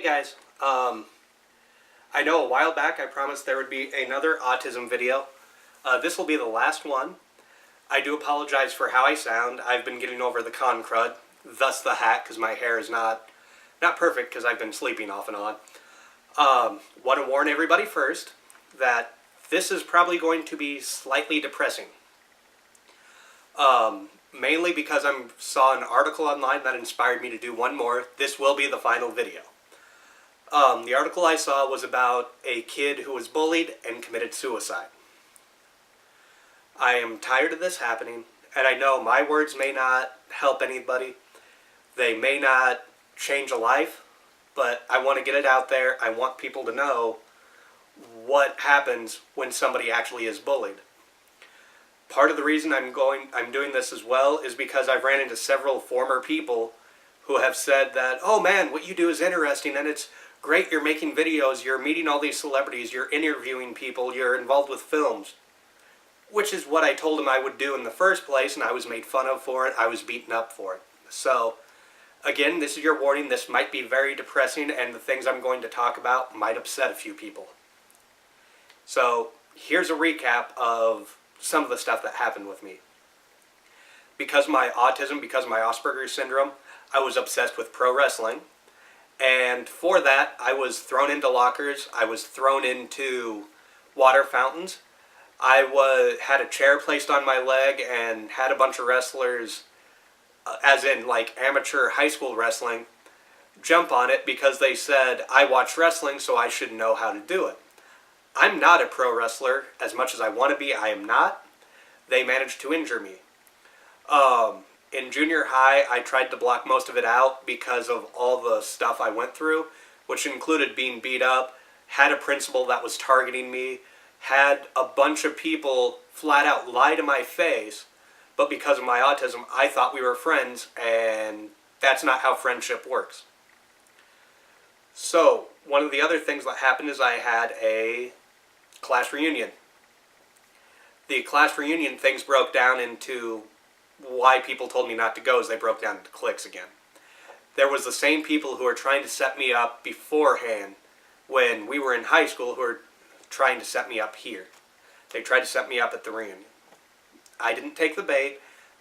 Hey guys, I know a while back I promised there would be another autism video. This will be the last one. I do apologize for how I sound. I've been getting over the con crud, thus the hat, because my hair is not perfect because I've been sleeping off and on. Want to warn everybody first that this is probably going to be slightly depressing. Mainly because I saw an article online that inspired me to do one more. This will be the final video. The article I saw was about a kid who was bullied and committed suicide. I am tired of this happening, and I know my words may not help anybody. They may not change a life, but I want to get it out there. I want people to know what happens when somebody actually is bullied. Part of the reason I'm doing this as well is because I've ran into several former people who have said that, oh man, what you do is interesting and it's great, you're making videos, you're meeting all these celebrities, you're interviewing people, you're involved with films. Which is what I told them I would do in the first place, and I was made fun of for it, I was beaten up for it. So, again, this is your warning, this might be very depressing, and the things I'm going to talk about might upset a few people. So, here's a recap of some of the stuff that happened with me. Because of my autism, because of my Asperger syndrome, I was obsessed with pro wrestling. And for that, I was thrown into lockers, I was thrown into water fountains. I had a chair placed on my leg and had a bunch of wrestlers, as in like amateur high school wrestling, jump on it because they said, I watch wrestling so I should know how to do it. I'm not a pro wrestler. As much as I want to be, I am not. They managed to injure me. In junior high, I tried to block most of it out because of all the stuff I went through, which included being beat up, had a principal that was targeting me, had a bunch of people flat out lie to my face, but because of my autism, I thought we were friends, and that's not how friendship works. So, one of the other things that happened is I had a class reunion. The class reunion things broke down into why people told me not to go, as they broke down into cliques again. There was the same people who were trying to set me up beforehand when we were in high school who were trying to set me up here. They tried to set me up at the reunion. I didn't take the bait,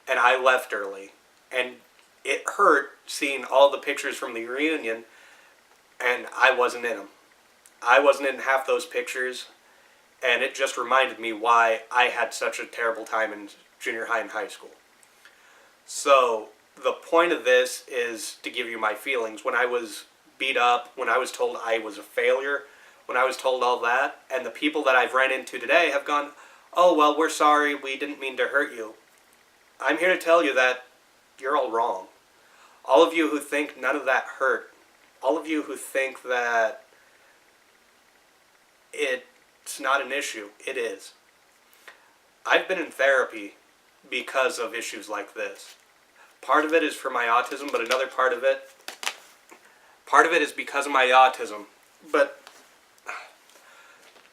and I left early. And it hurt seeing all the pictures from the reunion, and I wasn't in them. I wasn't in half those pictures, and it just reminded me why I had such a terrible time in junior high and high school. So, the point of this is to give you my feelings. When I was beat up, when I was told I was a failure, when I was told all that, and the people that I've ran into today have gone, oh, well, we're sorry, we didn't mean to hurt you. I'm here to tell you that you're all wrong. All of you who think none of that hurt, all of you who think that it's not an issue, it is. I've been in therapy because of issues like this. Part of it is for my autism, but another part of it is because of my autism. But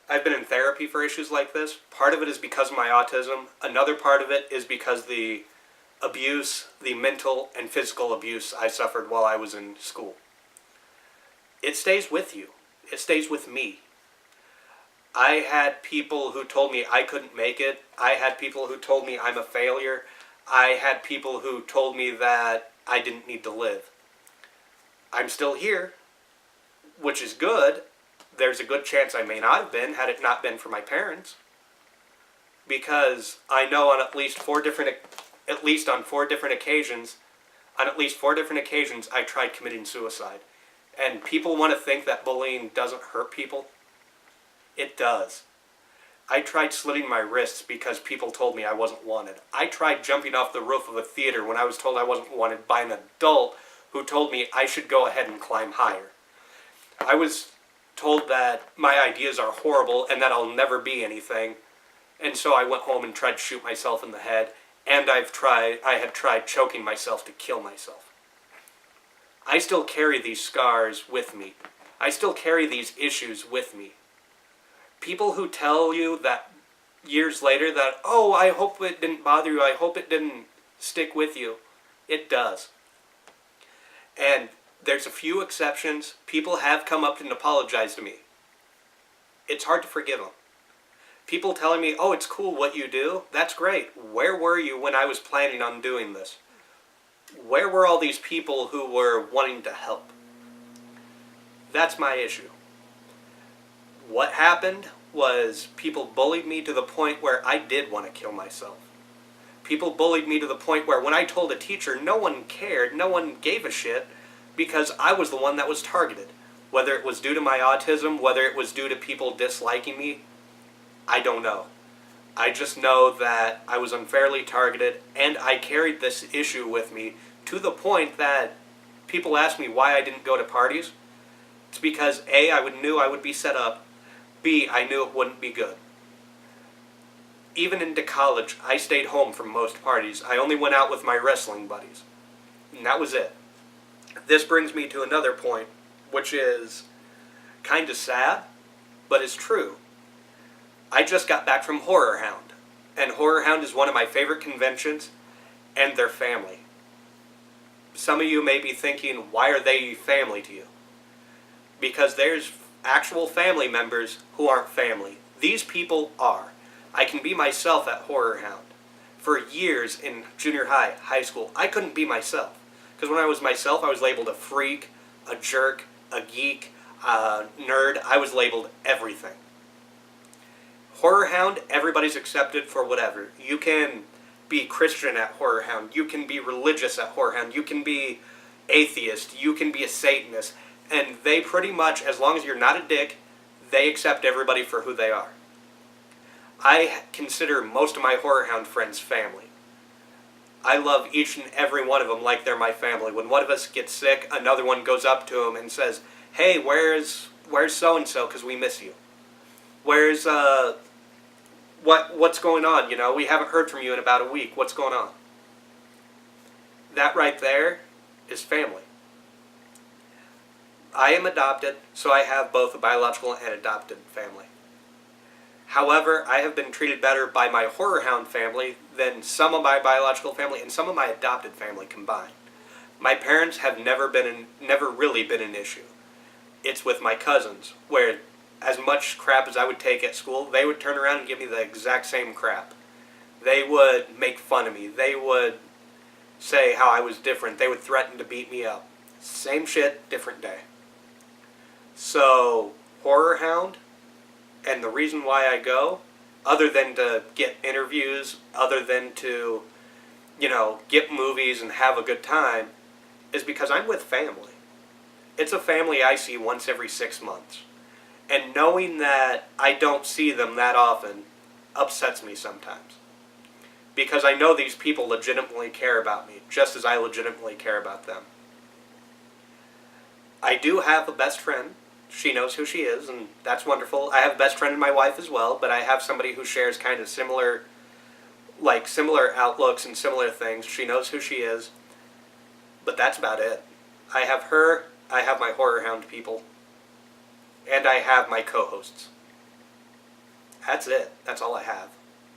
I've been in therapy for issues like this. Part of it is because of my autism. Another part of it is because the abuse, the mental and physical abuse I suffered while I was in school. It stays with you. It stays with me. I had people who told me I couldn't make it. I had people who told me I'm a failure. I had people who told me that I didn't need to live. I'm still here, which is good. There's a good chance I may not have been had it not been for my parents. Because I know on at least four different occasions, I tried committing suicide. And people want to think that bullying doesn't hurt people. It does. I tried slitting my wrists because people told me I wasn't wanted. I tried jumping off the roof of a theater when I was told I wasn't wanted by an adult who told me I should go ahead and climb higher. I was told that my ideas are horrible and that I'll never be anything, and so I went home and tried to shoot myself in the head, and I had tried choking myself to kill myself. I still carry these scars with me. I still carry these issues with me. People who tell you that years later that, oh, I hope it didn't bother you, I hope it didn't stick with you. It does. And There's a few exceptions. People have come up and apologized to me. It's hard to forgive them. People telling me, oh, it's cool what you do. That's great. Where were you when I was planning on doing this? Where were all these people who were wanting to help? That's my issue. What happened was people bullied me to the point where I did want to kill myself. People bullied me to the point where when I told a teacher, no one cared, no one gave a shit, because I was the one that was targeted. Whether it was due to my autism, whether it was due to people disliking me, I don't know. I just know that I was unfairly targeted, and I carried this issue with me to the point that people ask me why I didn't go to parties. It's because A, I knew I would be set up. B, I knew it wouldn't be good. Even into college, I stayed home from most parties. I only went out with my wrestling buddies. And that was it. This brings me to another point, which is kind of sad, but is true. I just got back from Horror Hound, and Horror Hound is one of my favorite conventions, and their family. Some of you may be thinking, why are they family to you? Because there's actual family members who aren't family. These people are. I can be myself at Horror Hound. For years in junior high, high school, I couldn't be myself. Because when I was myself, I was labeled a freak, a jerk, a geek, a nerd. I was labeled everything. Horror Hound, everybody's accepted for whatever. You can be Christian at Horror Hound. You can be religious at Horror Hound. You can be atheist. You can be a Satanist. And they pretty much, as long as you're not a dick, they accept everybody for who they are. I consider most of my Horror Hound friends family. I love each and every one of them like they're my family. When one of us gets sick, another one goes up to him and says, hey, where's so-and-so, because we miss you. Where's, what's going on, you know? We haven't heard from you in about a week. What's going on? That right there is family. I am adopted, so I have both a biological and adopted family. However, I have been treated better by my Horror Hound family than some of my biological family and some of my adopted family combined. My parents have never really been an issue. It's with my cousins, where as much crap as I would take at school, they would turn around and give me the exact same crap. They would make fun of me. They would say how I was different. They would threaten to beat me up. Same shit, different day. So, Horror Hound, and the reason why I go, other than to get interviews, other than to, get movies and have a good time, is because I'm with family. It's a family I see once every 6 months. And knowing that I don't see them that often upsets me sometimes. Because I know these people legitimately care about me, just as I legitimately care about them. I do have a best friend. She knows who she is, and that's wonderful. I have a best friend in my wife as well, but I have somebody who shares kind of similar outlooks and similar things. She knows who she is, but that's about it. I have her, I have my Horror Hound people, and I have my co-hosts. That's it. That's all I have.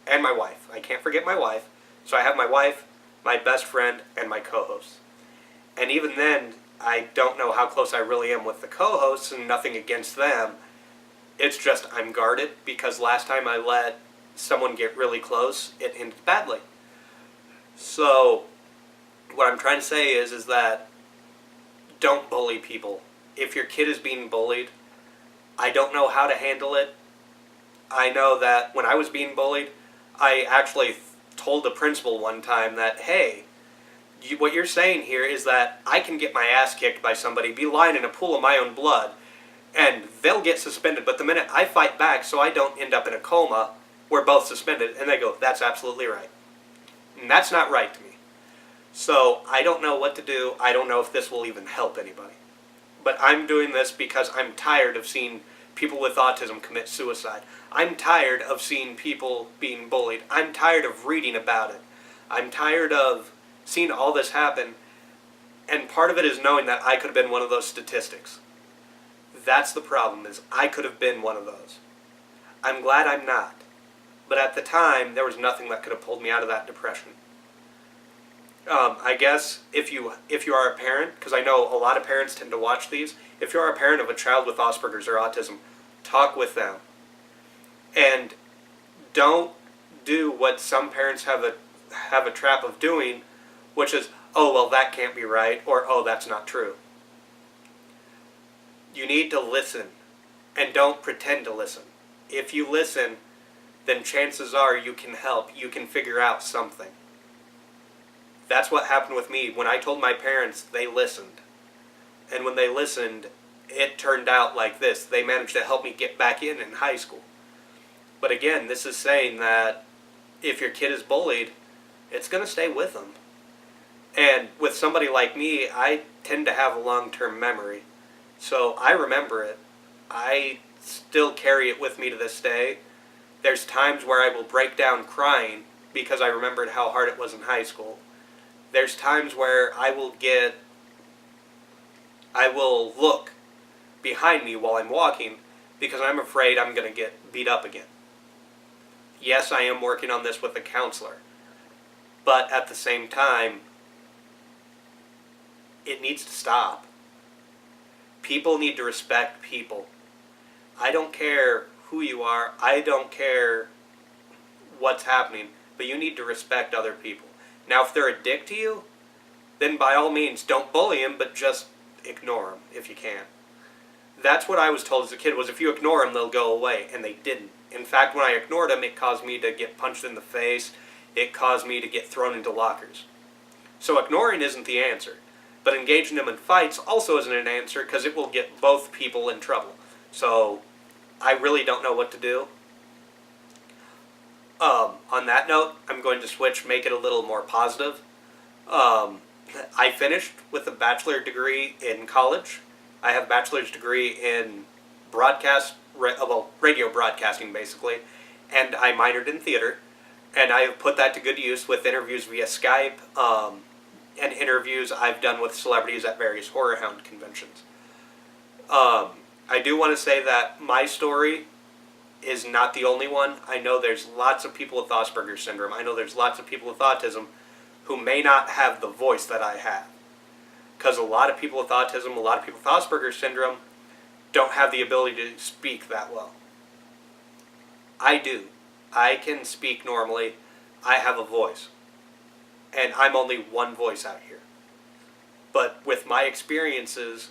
And my wife. I can't forget my wife. So I have my wife, my best friend, and my co-hosts. And even then, I don't know how close I really am with the co-hosts, and nothing against them. It's just I'm guarded, because last time I let someone get really close, it ended badly. So, what I'm trying to say is that don't bully people. If your kid is being bullied, I don't know how to handle it. I know that when I was being bullied, I actually told the principal one time that, hey, what you're saying here is that I can get my ass kicked by somebody, be lying in a pool of my own blood, and they'll get suspended. But the minute I fight back so I don't end up in a coma, we're both suspended. And they go, that's absolutely right. And that's not right to me. So I don't know what to do. I don't know if this will even help anybody. But I'm doing this because I'm tired of seeing people with autism commit suicide. I'm tired of seeing people being bullied. I'm tired of reading about it. I'm tired of seeing all this happen. And part of it is knowing that I could have been one of those statistics. That's the problem, is I could have been one of those. I'm glad I'm not. But at the time, there was nothing that could have pulled me out of that depression. I guess if you are a parent, because I know a lot of parents tend to watch these, if you are a parent of a child with Asperger's or autism, talk with them. And don't do what some parents have a trap of doing, which is, oh, well, that can't be right, or, oh, that's not true. You need to listen, and don't pretend to listen. If you listen, then chances are you can help. You can figure out something. That's what happened with me. When I told my parents, they listened. And when they listened, it turned out like this. They managed to help me get back in high school. But again, this is saying that if your kid is bullied, it's going to stay with them. And with somebody like me, I tend to have a long-term memory. So I remember it. I still carry it with me to this day. There's times where I will break down crying because I remembered how hard it was in high school. There's times where I will look behind me while I'm walking because I'm afraid I'm going to get beat up again. Yes, I am working on this with a counselor. But at the same time, it needs to stop. People need to respect people. I don't care who you are. I don't care what's happening. But you need to respect other people. Now, if they're a dick to you, then by all means, don't bully them, but just ignore them if you can. That's what I was told as a kid, was if you ignore them, they'll go away. And they didn't. In fact, when I ignored them, it caused me to get punched in the face. It caused me to get thrown into lockers. So ignoring isn't the answer. But engaging them in fights also isn't an answer because it will get both people in trouble. So I really don't know what to do. On that note, I'm going to switch, make it a little more positive. I finished with a bachelor degree in college. I have a bachelor's degree in radio broadcasting, basically, and I minored in theater. And I have put that to good use with interviews via Skype and interviews I've done with celebrities at various Horror Hound conventions. I do want to say that my story is not the only one. I know there's lots of people with Asperger syndrome. I know there's lots of people with autism who may not have the voice that I have. Because a lot of people with autism, a lot of people with Asperger syndrome don't have the ability to speak that well. I do. I can speak normally. I have a voice. And I'm only one voice out here. But with my experiences,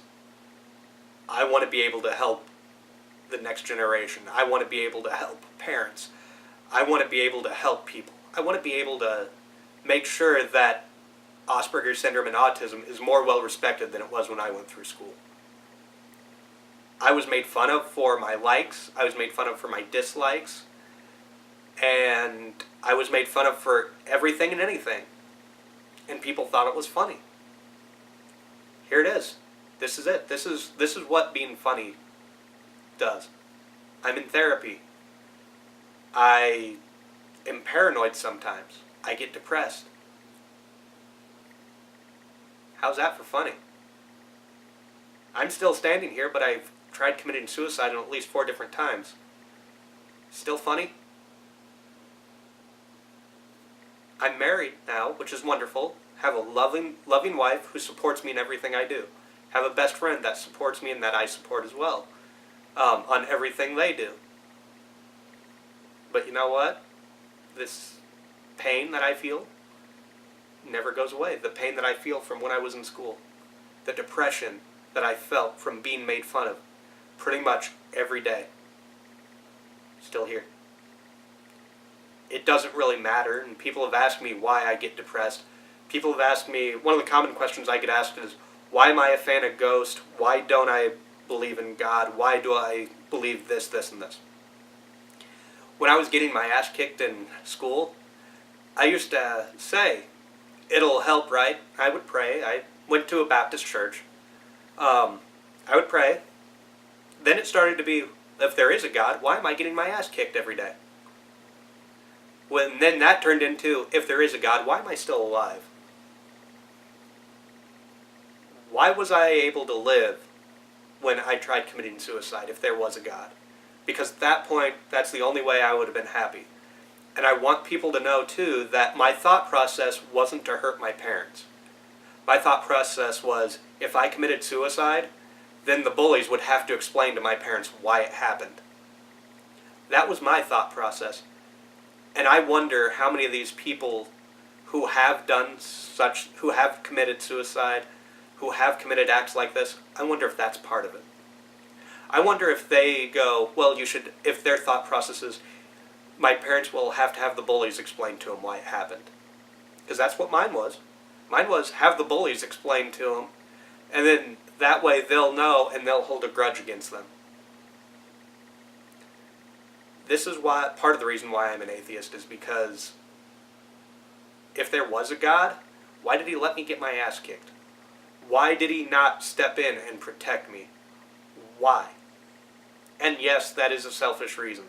I want to be able to help the next generation. I want to be able to help parents. I want to be able to help people. I want to be able to make sure that Asperger's syndrome and autism is more well respected than it was when I went through school. I was made fun of for my likes. I was made fun of for my dislikes. And I was made fun of for everything and anything. And people thought it was funny. Here it is. This is it. This is what being funny does. I'm in therapy. I am paranoid sometimes. I get depressed. How's that for funny? I'm still standing here, but I've tried committing suicide at least 4 different times. Still funny? I'm married now, which is wonderful. Have a loving wife who supports me in everything I do. Have a best friend that supports me and that I support as well on everything they do. But you know what? This pain that I feel never goes away. The pain that I feel from when I was in school. The depression that I felt from being made fun of pretty much every day. Still here. It doesn't really matter, and people have asked me why I get depressed. People have asked me, one of the common questions I get asked is, why am I a fan of Ghost? Why don't I believe in God? Why do I believe this, this, and this? When I was getting my ass kicked in school, I used to say, it'll help, right? I would pray. I went to a Baptist church. I would pray. Then it started to be, if there is a God, why am I getting my ass kicked every day? Then that turned into, if there is a God, why am I still alive? Why was I able to live when I tried committing suicide if there was a God? Because at that point, that's the only way I would have been happy. And I want people to know, too, that my thought process wasn't to hurt my parents. My thought process was, if I committed suicide, then the bullies would have to explain to my parents why it happened. That was my thought process. And I wonder how many of these people who have who have committed suicide, who have committed acts like this, I wonder if that's part of it. I wonder if they go, well, if their thought process is, my parents will have to have the bullies explain to them why it happened. Because that's what mine was. Mine was, have the bullies explain to them, and then that way they'll know and they'll hold a grudge against them. This is why, part of the reason why I'm an atheist is because if there was a God, why did he let me get my ass kicked? Why did he not step in and protect me? Why? And yes, that is a selfish reason.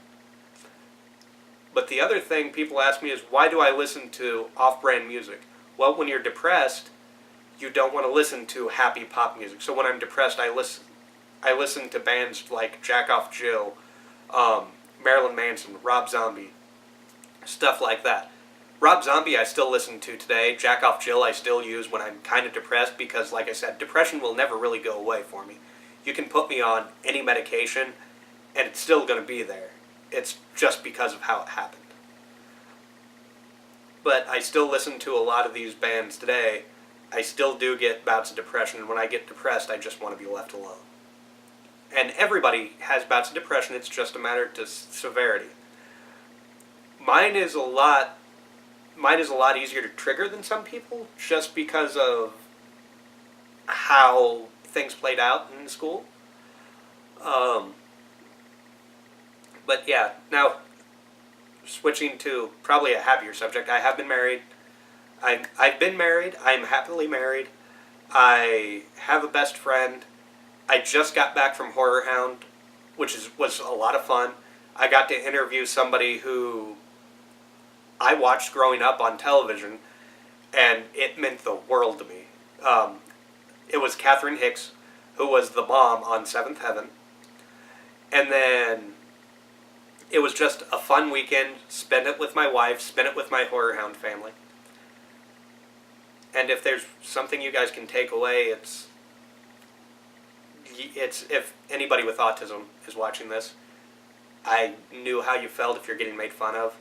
But the other thing people ask me is, why do I listen to off-brand music? Well, when you're depressed, you don't want to listen to happy pop music. So when I'm depressed, I listen to bands like Jack Off Jill, Marilyn Manson, Rob Zombie, stuff like that. Rob Zombie I still listen to today. Jack Off Jill I still use when I'm kind of depressed because, like I said, depression will never really go away for me. You can put me on any medication and it's still going to be there. It's just because of how it happened. But I still listen to a lot of these bands today. I still do get bouts of depression, and when I get depressed, I just want to be left alone. And everybody has bouts of depression, it's just a matter of severity. Mine is a lot easier to trigger than some people, just because of how things played out in school. But yeah, now switching to probably a happier subject, I have been married. I've been married. I'm happily married. I have a best friend. I just got back from Horror Hound, which was a lot of fun. I got to interview somebody who I watched growing up on television, and it meant the world to me. It was Catherine Hicks, who was the mom on Seventh Heaven. And then it was just a fun weekend, spend it with my wife, spend it with my Horror Hound family. And if there's something you guys can take away, it's if anybody with autism is watching this, I knew how you felt if you're getting made fun of.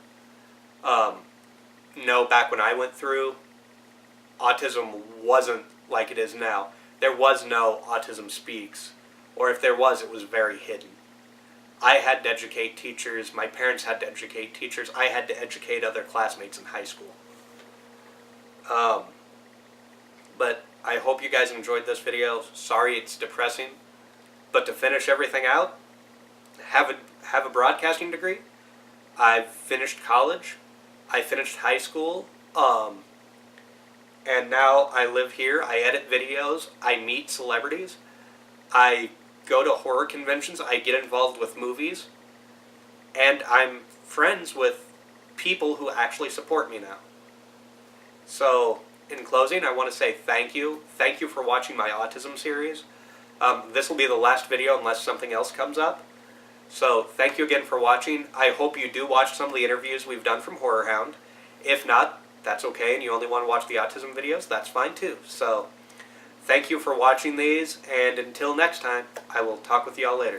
No, back when I went through, autism wasn't like it is now. There was no Autism Speaks, or if there was, it was very hidden. I had to educate teachers, my parents had to educate teachers, I had to educate other classmates in high school. But I hope you guys enjoyed this video. Sorry it's depressing, but to finish everything out, have a broadcasting degree. I've finished college, I finished high school, and now I live here, I edit videos, I meet celebrities, I go to horror conventions, I get involved with movies, and I'm friends with people who actually support me now. So, in closing, I want to say thank you. Thank you for watching my autism series. This will be the last video unless something else comes up. So, thank you again for watching. I hope you do watch some of the interviews we've done from Horror Hound. If not, that's okay, and you only want to watch the autism videos, that's fine too. So, thank you for watching these, and until next time, I will talk with y'all later.